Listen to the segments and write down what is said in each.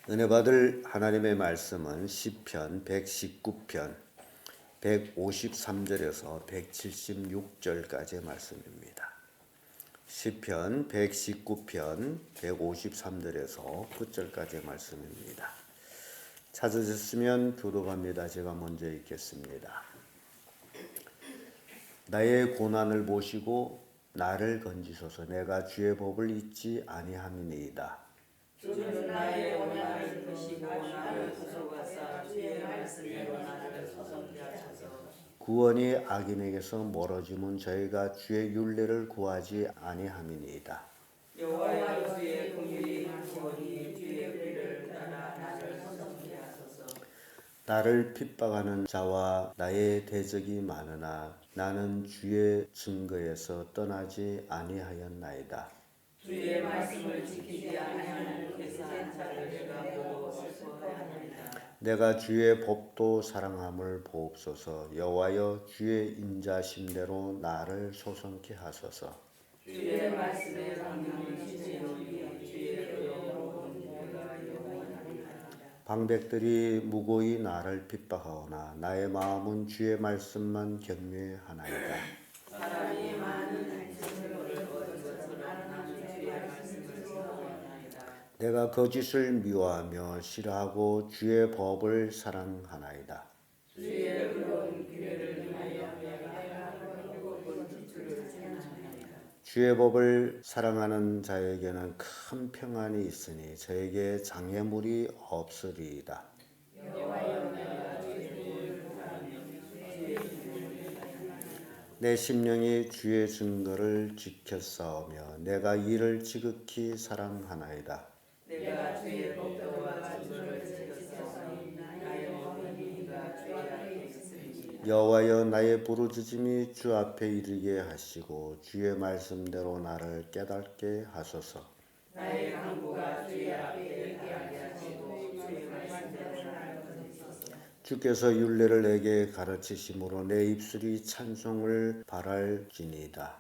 은혜 받을 하나님의 말씀은 시편 119편 153절에서 176절까지의 말씀입니다. 시편 119편 153절에서 9절까지의 말씀입니다. 찾으셨으면 교독합니다. 제가 먼저 읽겠습니다. 나의 고난을 보시고 나를 건지소서. 내가 주의 법을 잊지 아니함이니이다. 주는 나의 고난을 보시고 나를 구속하사 주의 말씀대로 나를 소송케 하소서. 구원이 악인에게서 멀어지면 저희가 주의 율례를 구하지 아니함이니이다. 여호와여 주의 긍휼이 많으오니 주의 의를 따라 나를 소송케 하소서. 나를 핍박하는 자와 나의 대적이 많으나 나는 주의 증거에서 떠나지 아니하였나이다. 주의 말씀을 지키지 아니하는 괴사한 자를 내가 보고 슬퍼하나이다. 내가 주의 법도 사랑함을 보옵소서. 여호와여 주의 인자심대로 나를 소송케 하소서. 주의 말씀에 강림을 지키오니 주의 의로운 내가 영원하리라. 방백들이 무고히 나를 핍박하오나 나의 마음은 주의 말씀만 경외하나이다. 사람이 많은 생명을 얻은 것처럼 나는 주의 말씀을 지키나이다. 내가 거짓을 미워하며 싫어하고 주의 법을 사랑하나이다. 주의 의로운 규례를 위하여 내가 율법은 지출을 생각하나이다. 주의 법을 사랑하는 자에게는 큰 평안이 있으니 저에게 장애물이 없으리이다. 여호와여 내가 주의 법을 구하며 주의 규례를 행하나이다. 내 심령이 주의 증거를 지켰사오며 내가 이를 지극히 사랑하나이다. 내가 주의 법도와 주를 지켰사오니 나의 모든 이가 주의 앞에 있으니. 여호와여 나의 부르짖음이 주 앞에 이르게 하시고 주의 말씀대로 나를 깨닫게 하소서. 나의 간구가 주의 앞에 있게 하시고 주의 말씀대로 나를 건지소서. 주께서 율례를 내게 가르치심으로 내 입술이 찬송을 바랄지니이다.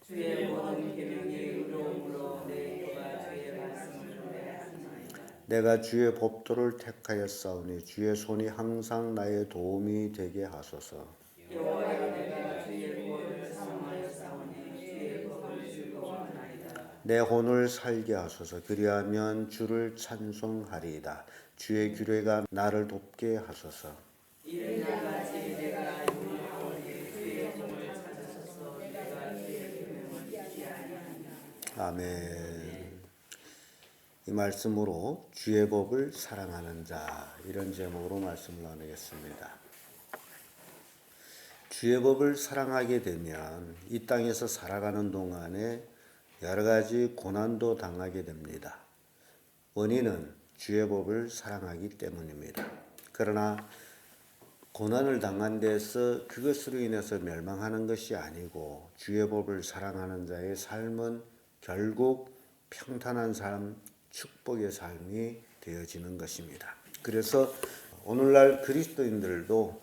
주의 모든 계명이 의로움으로 내 입과 주의 말씀을 노래하나이다. 내가 주의 법도를 택하였사오니 주의 손이 항상 나의 도움이 되게 하소서. 여호와여 내가 주의 법을 사모하였사오니 주의 법을 즐거워하나이다. 내 혼을 살게 하소서. 그리하면 주를 찬송하리이다. 주의 규례가 나를 돕게 하소서. 이른 날같이 내가 영원하오니 주의 종을 찾으소서. 내가 주의 계명을 잊지 아니하리라. 아멘. 이 말씀으로 주의 법을 사랑하는 자, 이런 제목으로 말씀을 나누겠습니다. 주의 법을 사랑하게 되면 이 땅에서 살아가는 동안에 여러 가지 고난도 당하게 됩니다. 원인은 주의 법을 사랑하기 때문입니다. 그러나 고난을 당한 데서 그것으로 인해서 멸망하는 것이 아니고 주의 법을 사랑하는 자의 삶은 결국 평탄한 삶, 축복의 삶이 되어지는 것입니다. 그래서 오늘날 그리스도인들도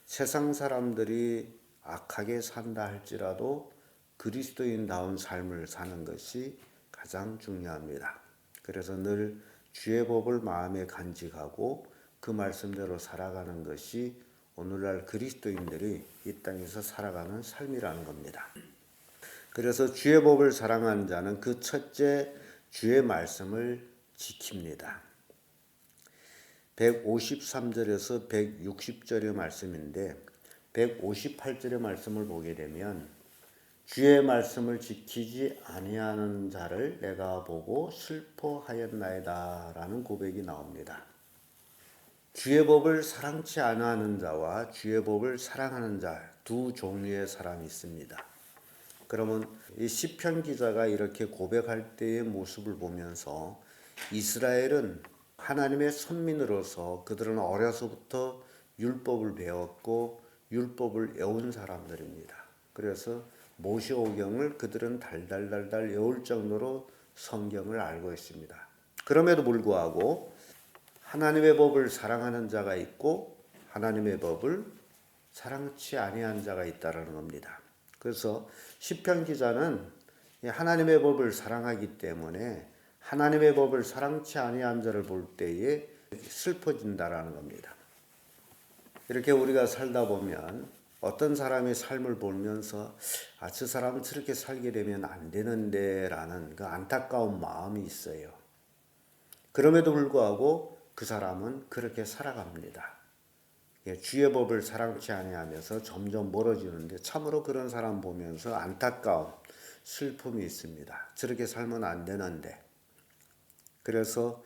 세상 사람들이 악하게 산다 할지라도 그리스도인다운 삶을 사는 것이 가장 중요합니다. 그래서 늘 주의 법을 마음에 간직하고 그 말씀대로 살아가는 것이 오늘날 그리스도인들이 이 땅에서 살아가는 삶이라는 겁니다. 그래서 주의 법을 사랑하는 자는 그 첫째 주의 말씀을 지킵니다. 153절에서 160절의 말씀인데 158절의 말씀을 보게 되면 주의 말씀을 지키지 아니하는 자를 내가 보고 슬퍼하였나이다 라는 고백이 나옵니다. 주의 법을 사랑치 않아하는 자와 주의 법을 사랑하는 자 두 종류의 사람이 있습니다. 그러면 이 시편 기자가 이렇게 고백할 때의 모습을 보면서 이스라엘은 하나님의 선민으로서 그들은 어려서부터 율법을 배웠고 율법을 외운 사람들입니다. 그래서 모세오경을 그들은 달달달달 외울 정도로 성경을 알고 있습니다. 그럼에도 불구하고 하나님의 법을 사랑하는 자가 있고 하나님의 법을 사랑치 아니한 자가 있다는 겁니다. 그래서 시편 기자는 하나님의 법을 사랑하기 때문에 하나님의 법을 사랑치 아니한 자를 볼 때에 슬퍼진다라는 겁니다. 이렇게 우리가 살다 보면 어떤 사람의 삶을 보면서 저 사람은 저렇게 살게 되면 안 되는데 라는 그 안타까운 마음이 있어요. 그럼에도 불구하고 그 사람은 그렇게 살아갑니다. 주의 법을 사랑치 아니하면서 점점 멀어지는데 참으로 그런 사람 보면서 안타까움, 슬픔이 있습니다. 저렇게 살면 안 되는데. 그래서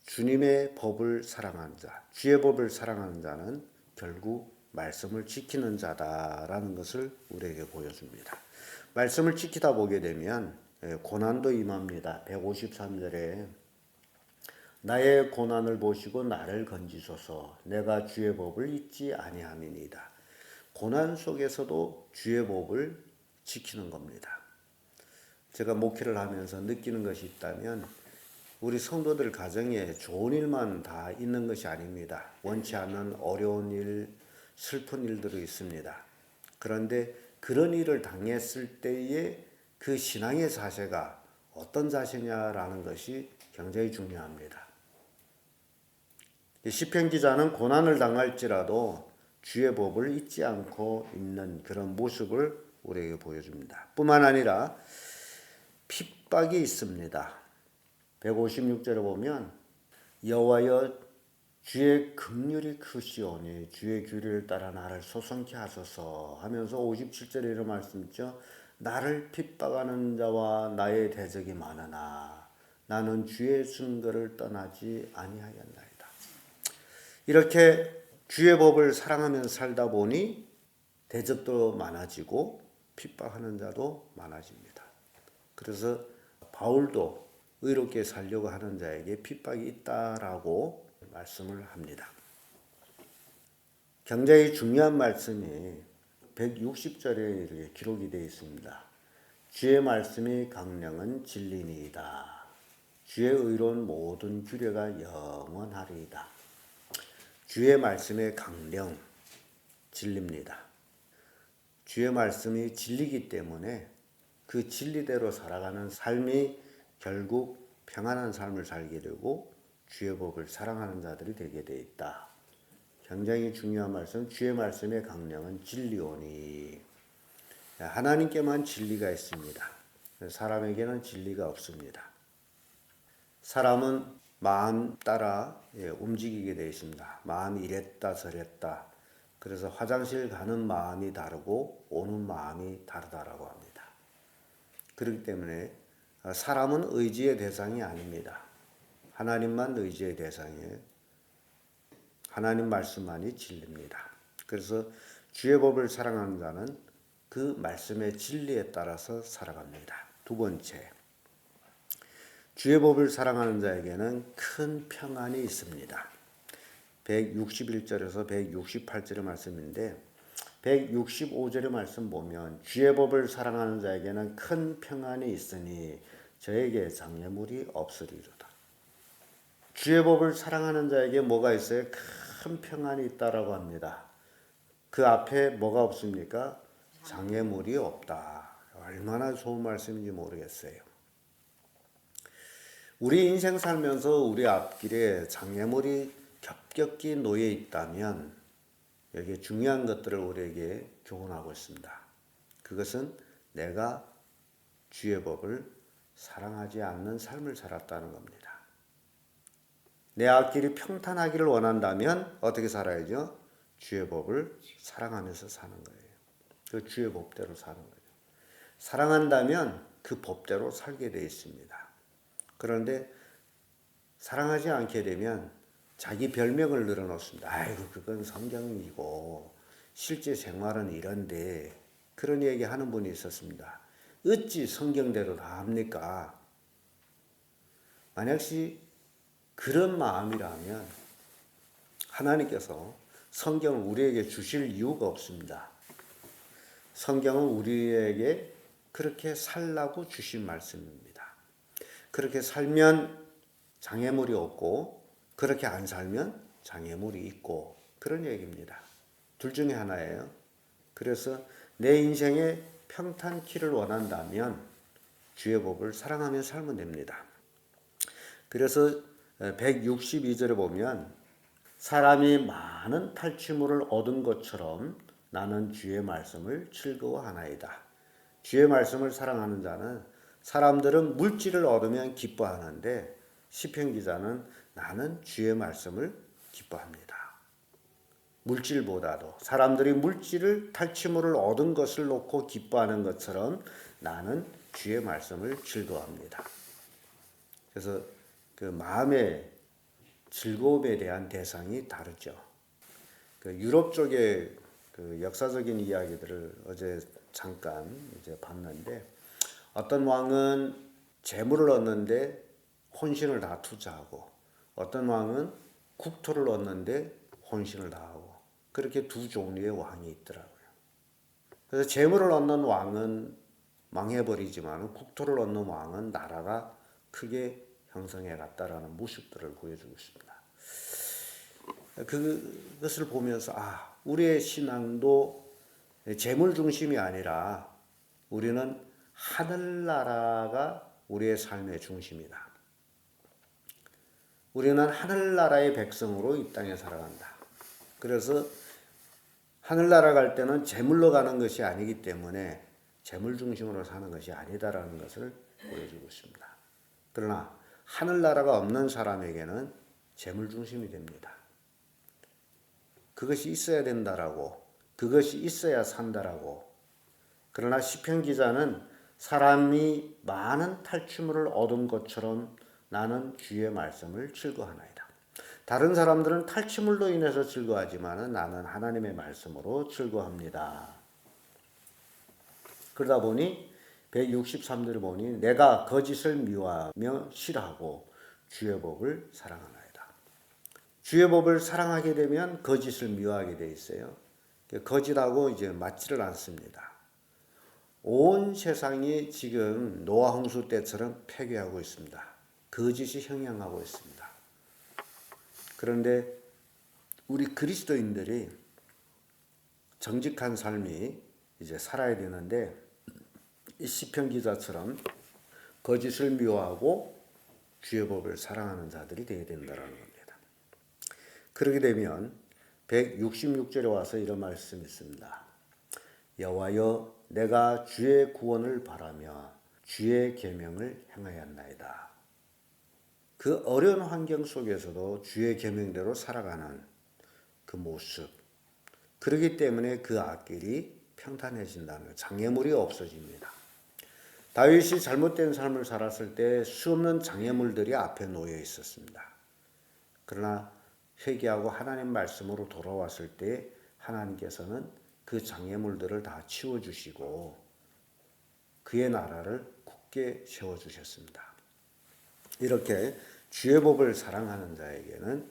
주님의 법을 사랑하는 자, 주의 법을 사랑하는 자는 결국 말씀을 지키는 자다라는 것을 우리에게 보여줍니다. 말씀을 지키다 보게 되면 고난도 임합니다. 153절에 나의 고난을 보시고 나를 건지소서 내가 주의 법을 잊지 아니함이니이다. 고난 속에서도 주의 법을 지키는 겁니다. 제가 목회를 하면서 느끼는 것이 있다면 우리 성도들 가정에 좋은 일만 다 있는 것이 아닙니다. 원치 않는 어려운 일, 슬픈 일들이 있습니다. 그런데 그런 일을 당했을 때의 그 신앙의 자세가 어떤 자세냐라는 것이 굉장히 중요합니다. 시편 기자는 고난을 당할지라도 주의 법을 잊지 않고 있는 그런 모습을 우리에게 보여줍니다. 뿐만 아니라 핍박이 있습니다. 156절에 보면 여호와여 주의 긍휼이 크시오니 주의 규례를 따라 나를 소성케 하소서 하면서 57절에 이런 말씀 있죠. 나를 핍박하는 자와 나의 대적이 많으나 나는 주의 증거를 떠나지 아니하였나이다. 이렇게 주의 법을 사랑하면서 살다 보니 대적도 많아지고 핍박하는 자도 많아집니다. 그래서 바울도 의롭게 살려고 하는 자에게 핍박이 있다라고 말씀을 합니다. 굉장히 중요한 말씀이 160절에 이렇게 기록이 되어 있습니다. 주의 말씀이 강령은 진리니이다. 주의 의로운 모든 규례가 영원하리이다. 주의 말씀의 강령, 진리입니다. 주의 말씀이 진리이기 때문에 그 진리대로 살아가는 삶이 결국 평안한 삶을 살게 되고 주의 법을 사랑하는 자들이 되게 되어 있다. 굉장히 중요한 말씀, 주의 말씀의 강령은 진리오니. 하나님께만 진리가 있습니다. 사람에게는 진리가 없습니다. 사람은 마음 따라 움직이게 되어 있습니다. 마음이 이랬다 저랬다. 그래서 화장실 가는 마음이 다르고 오는 마음이 다르다라고 합니다. 그렇기 때문에 사람은 의지의 대상이 아닙니다. 하나님만 의지의 대상이에요. 하나님 말씀만이 진리입니다. 그래서 주의 법을 사랑하는 자는 그 말씀의 진리에 따라서 살아갑니다. 두 번째, 주의 법을 사랑하는 자에게는 큰 평안이 있습니다. 161절에서 168절의 말씀인데 165절의 말씀 보면 주의 법을 사랑하는 자에게는 큰 평안이 있으니 저에게 장애물이 없으리로다. 주의 법을 사랑하는 자에게 뭐가 있어요? 큰 평안이 있다라고 합니다. 그 앞에 뭐가 없습니까? 장애물이 없다. 얼마나 좋은 말씀인지 모르겠어요. 우리 인생 살면서 우리 앞길에 장애물이 겹겹이 놓여 있다면 여기에 중요한 것들을 우리에게 교훈하고 있습니다. 그것은 내가 주의 법을 사랑하지 않는 삶을 살았다는 겁니다. 내 앞길이 평탄하기를 원한다면 어떻게 살아야죠? 주의 법을 사랑하면서 사는 거예요. 그 주의 법대로 사는 거예요. 사랑한다면 그 법대로 살게 되어 있습니다. 그런데 사랑하지 않게 되면 자기 별명을 늘어놓습니다. 아이고 그건 성경이고 실제 생활은 이런데 그런 얘기 하는 분이 있었습니다. 어찌 성경대로 다 합니까? 만약시 그런 마음이라면 하나님께서 성경을 우리에게 주실 이유가 없습니다. 성경은 우리에게 그렇게 살라고 주신 말씀입니다. 그렇게 살면 장애물이 없고 그렇게 안 살면 장애물이 있고 그런 얘기입니다. 둘 중에 하나예요. 그래서 내 인생에 평탄키를 원한다면 주의 법을 사랑하며 살면 됩니다. 그래서 162절에 보면 사람이 많은 탈취물을 얻은 것처럼 나는 주의 말씀을 즐거워하나이다. 주의 말씀을 사랑하는 자는 사람들은 물질을 얻으면 기뻐하는데 시편 기자는 나는 주의 말씀을 기뻐합니다. 물질보다도 사람들이 물질을 탈취물을 얻은 것을 놓고 기뻐하는 것처럼 나는 주의 말씀을 즐거워합니다. 그래서 그 마음의 즐거움에 대한 대상이 다르죠. 그 유럽 쪽의 그 역사적인 이야기들을 어제 잠깐 이제 봤는데 어떤 왕은 재물을 얻는데 혼신을 다 투자하고 어떤 왕은 국토를 얻는데 혼신을 다하고 그렇게 두 종류의 왕이 있더라고요. 그래서 재물을 얻는 왕은 망해버리지만 국토를 얻는 왕은 나라가 크게 형성해 갔다라는 모습들을 보여주고 있습니다. 그것을 보면서 우리의 신앙도 재물 중심이 아니라 우리는 하늘나라가 우리의 삶의 중심이다. 우리는 하늘나라의 백성으로 이 땅에 살아간다. 그래서 하늘나라 갈 때는 재물로 가는 것이 아니기 때문에 재물 중심으로 사는 것이 아니다라는 것을 보여주고 있습니다. 그러나 하늘나라가 없는 사람에게는 재물 중심이 됩니다. 그것이 있어야 된다라고, 그것이 있어야 산다라고. 그러나 시편 기자는 사람이 많은 탈취물을 얻은 것처럼 나는 주의 말씀을 즐거워하나이다. 다른 사람들은 탈취물로 인해서 즐거워하지만 나는 하나님의 말씀으로 즐거워합니다. 그러다 보니 163절을 보니 내가 거짓을 미워하며 싫어하고 주의 법을 사랑하나이다. 주의 법을 사랑하게 되면 거짓을 미워하게 돼 있어요. 거짓하고 이제 맞지를 않습니다. 온 세상이 지금 노아 홍수 때처럼 폐괴하고 있습니다. 거짓이 형행하고 있습니다. 그런데 우리 그리스도인들이 정직한 삶이 이제 살아야 되는데 이 시편 기자처럼 거짓을 미워하고 주의 법을 사랑하는 자들이 되어야 된다는 겁니다. 그렇게 되면 166절에 와서 이런 말씀이 있습니다. 여호와여 내가 주의 구원을 바라며 주의 계명을 행하였나이다. 그 어려운 환경 속에서도 주의 계명대로 살아가는 그 모습, 그렇기 때문에 그 앞길이 평탄해진다는 것, 장애물이 없어집니다. 다윗이 잘못된 삶을 살았을 때 수없는 장애물들이 앞에 놓여 있었습니다. 그러나 회개하고 하나님 말씀으로 돌아왔을 때 하나님께서는 그 장애물들을 다 치워주시고 그의 나라를 굳게 세워주셨습니다. 이렇게 주의 법을 사랑하는 자에게는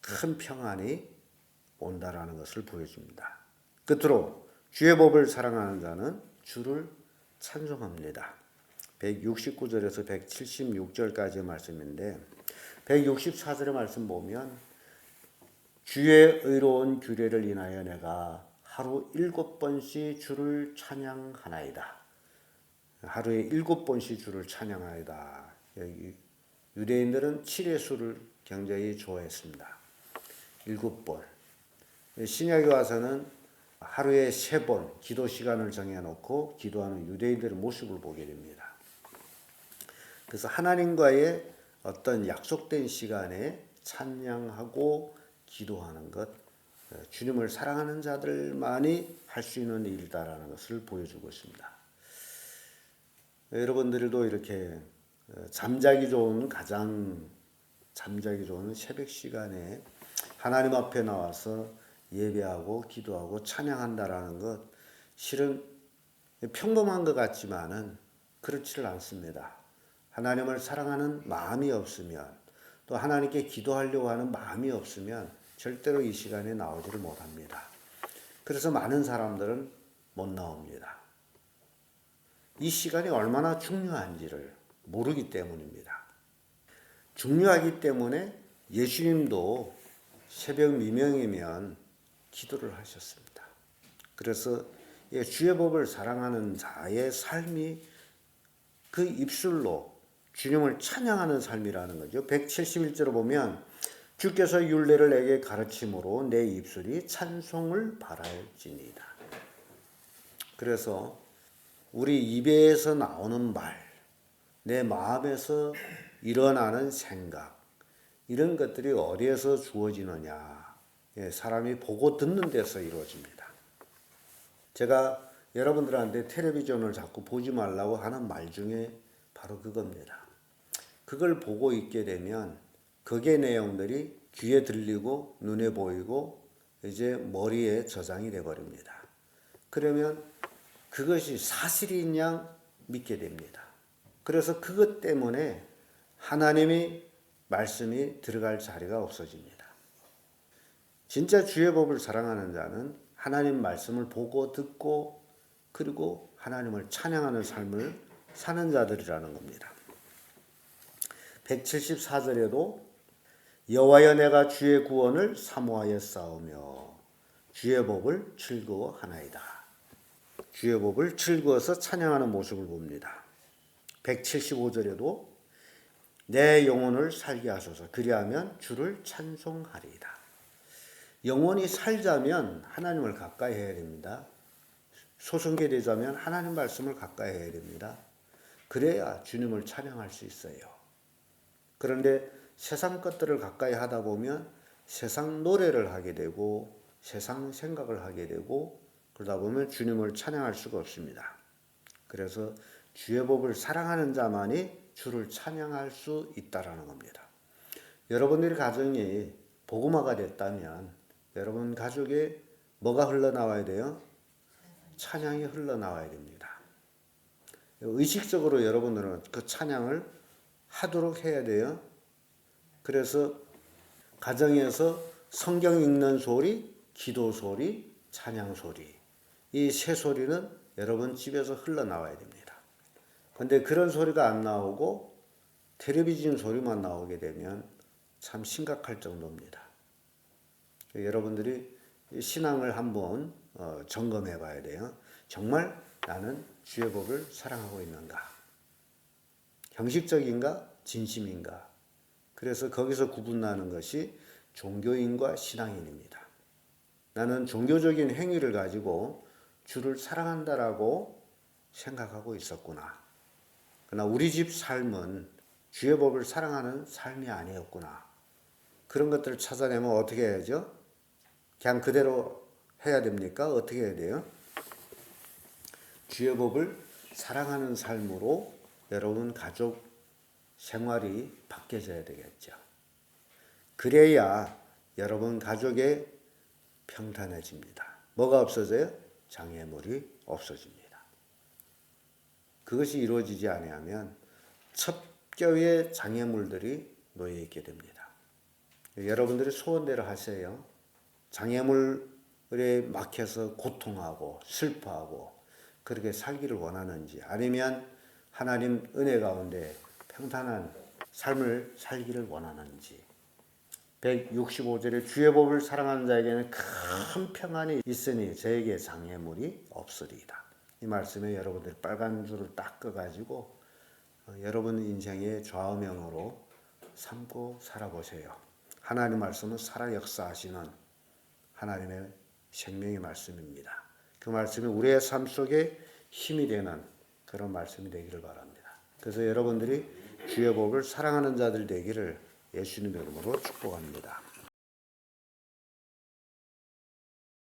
큰 평안이 온다라는 것을 보여줍니다. 끝으로 주의 법을 사랑하는 자는 주를 찬송합니다. 169절에서 176절까지의 말씀인데 164절의 말씀 보면 주의 의로운 규례를 인하여 내가 하루 7번씩 주를 찬양하나이다. 하루에 7번씩 주를 찬양하나이다. 유대인들은 7의 수를 굉장히 좋아했습니다. 7번. 신약에 와서는 하루에 3번 기도 시간을 정해놓고 기도하는 유대인들의 모습을 보게 됩니다. 그래서 하나님과의 어떤 약속된 시간에 찬양하고 기도하는 것, 주님을 사랑하는 자들만이 할 수 있는 일이다라는 것을 보여주고 있습니다. 여러분들도 이렇게 잠자기 좋은 새벽 시간에 하나님 앞에 나와서 예배하고 기도하고 찬양한다라는 것, 실은 평범한 것 같지만은 그렇지를 않습니다. 하나님을 사랑하는 마음이 없으면 또 하나님께 기도하려고 하는 마음이 없으면 절대로 이 시간에 나오지를 못합니다. 그래서 많은 사람들은 못 나옵니다. 이 시간이 얼마나 중요한지를 모르기 때문입니다. 중요하기 때문에 예수님도 새벽 미명이면 기도를 하셨습니다. 그래서 주의 법을 사랑하는 자의 삶이 그 입술로 주님을 찬양하는 삶이라는 거죠. 171절을 보면 주께서 율례를 내게 가르침으로 내 입술이 찬송을 바랄지니이다. 그래서 우리 입에서 나오는 말, 내 마음에서 일어나는 생각, 이런 것들이 어디에서 주어지느냐? 사람이 보고 듣는 데서 이루어집니다. 제가 여러분들한테 텔레비전을 자꾸 보지 말라고 하는 말 중에 바로 그겁니다. 그걸 보고 있게 되면 그게 내용들이 귀에 들리고 눈에 보이고 이제 머리에 저장이 돼 버립니다. 그러면 그것이 사실인 양 믿게 됩니다. 그래서 그것 때문에 하나님의 말씀이 들어갈 자리가 없어집니다. 진짜 주의 법을 사랑하는 자는 하나님 말씀을 보고 듣고 그리고 하나님을 찬양하는 삶을 사는 자들이라는 겁니다. 174절에도 여호와여 내가 주의 구원을 사모하여 싸우며 주의 법을 즐거워하나이다. 주의 법을 즐거워서 찬양하는 모습을 봅니다. 175절에도 내 영혼을 살게 하소서 그리하면 주를 찬송하리이다. 영혼이 살자면 하나님을 가까이 해야 됩니다. 소성게 되자면 하나님 말씀을 가까이 해야 됩니다. 그래야 주님을 찬양할 수 있어요. 그런데 세상 것들을 가까이 하다 보면 세상 노래를 하게 되고 세상 생각을 하게 되고 그러다 보면 주님을 찬양할 수가 없습니다. 그래서 주의 법을 사랑하는 자만이 주를 찬양할 수 있다라는 겁니다. 여러분들의 가정이 복음화가 됐다면 여러분 가족에 뭐가 흘러나와야 돼요? 찬양이 흘러나와야 됩니다. 의식적으로 여러분들은 그 찬양을 하도록 해야 돼요. 그래서 가정에서 성경 읽는 소리, 기도 소리, 찬양 소리, 이 세 소리는 여러분 집에서 흘러나와야 됩니다. 그런데 그런 소리가 안 나오고 텔레비전 소리만 나오게 되면 참 심각할 정도입니다. 여러분들이 신앙을 한번 점검해 봐야 돼요. 정말 나는 주의 법을 사랑하고 있는가? 형식적인가? 진심인가? 그래서 거기서 구분나는 것이 종교인과 신앙인입니다. 나는 종교적인 행위를 가지고 주를 사랑한다라고 생각하고 있었구나. 그러나 우리 집 삶은 주의 법을 사랑하는 삶이 아니었구나. 그런 것들을 찾아내면 어떻게 해야죠? 그냥 그대로 해야 됩니까? 어떻게 해야 돼요? 주의 법을 사랑하는 삶으로 여러분 가족 생활이 바뀌어져야 되겠죠. 그래야 여러분 가족의 평탄해집니다. 뭐가 없어져요? 장애물이 없어집니다. 그것이 이루어지지 아니하면 첩교의 장애물들이 놓여 있게 됩니다. 여러분들이 소원대로 하세요. 장애물에 막혀서 고통하고 슬퍼하고 그렇게 살기를 원하는지 아니면 하나님 은혜 가운데 평탄한 삶을 살기를 원하는지 165절에 주의 법을 사랑하는 자에게는 큰 평안이 있으니 저에게 장애물이 없으리이다. 이 말씀에 여러분들이 빨간 줄을 딱 꺼가지고 여러분 인생의 좌우명으로 삼고 살아보세요. 하나님 말씀은 살아 역사하시는 하나님의 생명의 말씀입니다. 그 말씀이 우리의 삶 속에 힘이 되는 그런 말씀이 되기를 바랍니다. 그래서 여러분들이 주의 법을 사랑하는 자들 되기를 예수님의 이름으로 축복합니다.